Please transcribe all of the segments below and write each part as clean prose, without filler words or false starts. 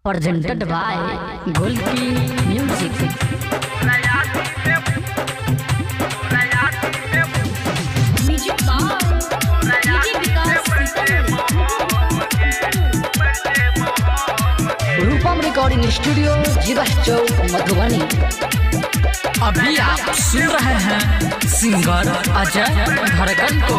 presented by Golki Music. Rupam recording studio जीवस चौक मधुबनी। अभी आप सुन रहे हैं सिंगर अजय धड़कन को।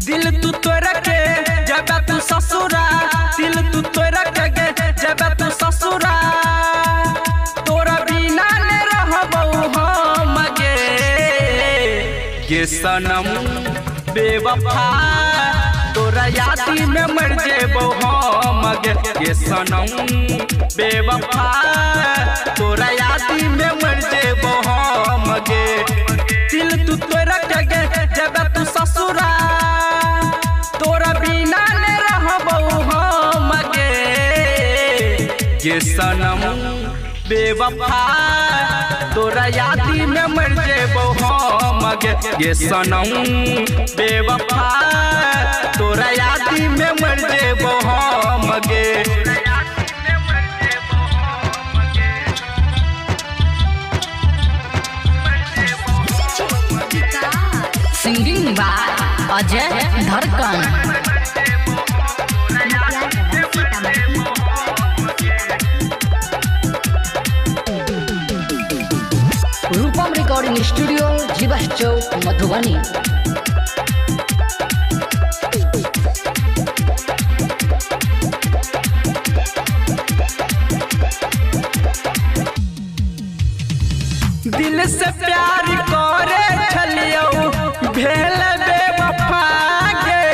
दिल तू तोड़ के जब तू ससुरा, दिल तू तोड़ के जब तू ससुरा, तोरा बिना ने रहबो हम गे। ये सनम बेवफा तोरा यादी में मर जेबो हम गे। ये सनम बेवफा तोरा यादी में मर जेबो हम गे। दिल तू तोड़ के जब तू ससुरा, तोरा बिना ने रहबो हम गे। ये सनम बेवफा तोरा यादी में मर जेबो हम गे। ये सनम बेवफा तोरा यादी में मर जेबो हम गे। सिंगिंग बाय अजय धड़कन। रूपम रिकॉर्डिंग स्टूडियो जीवस चौक मधुबनी। दिल से प्यार करे छलियो भेल बेवफा गे।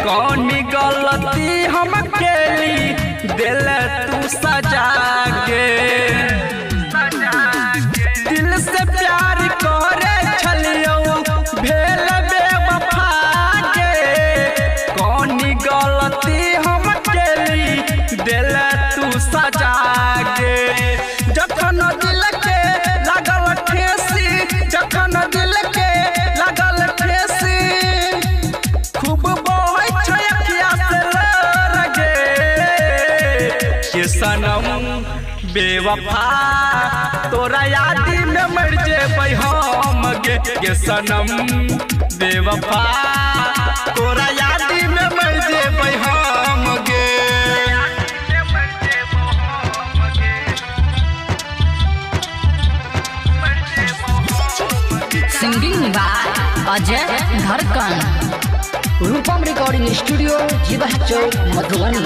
कौन गलती हम केली दिल तू सजा गे। दिल से प्यार करे छलियो भेल बेवफा गे। कौन गलती हम केली दिल तू सजा गे। जखन दिल के लागल ठेसी, जखन दिल के लागल ठेसी, खूब बहै छै अखिया से लर गे। ये सनम बेवफा तोरा यादी में मर जेबै हम गे। ये सनम बेवफा तोरा यादी में मर जेबै हम गे। सिंगिंग बाय अजय धड़कन। रूपम रिकॉर्डिंग स्टूडियो जीवस चौक मधुबनी।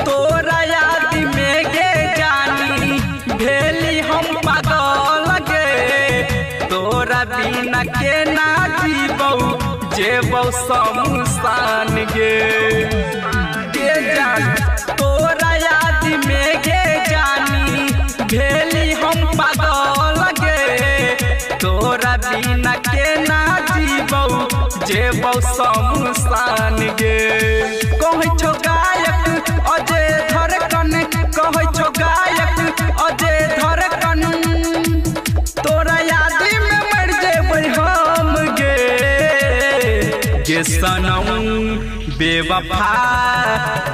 तोरा याद में गे जानी भेली हम पागल गे। तोरा बिना के ना जीबौ जेबौ शमशान गे। गे जान तोरा याद में गे जानी भेली हम पागल गे। तोरा बिना के ना जीबौ जेबौ शमशान गे। कहै छौ गायक अजय धड़कन, कहै छौ गायक अजय धड़कन, तोरा यादी में मर जेबै हम गे। ये सनम बेवफा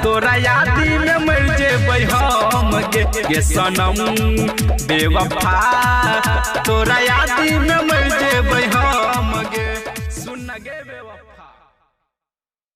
तोरा यादी में मर जेबै हम गे। ये सनम बेवफा तोरा यादी में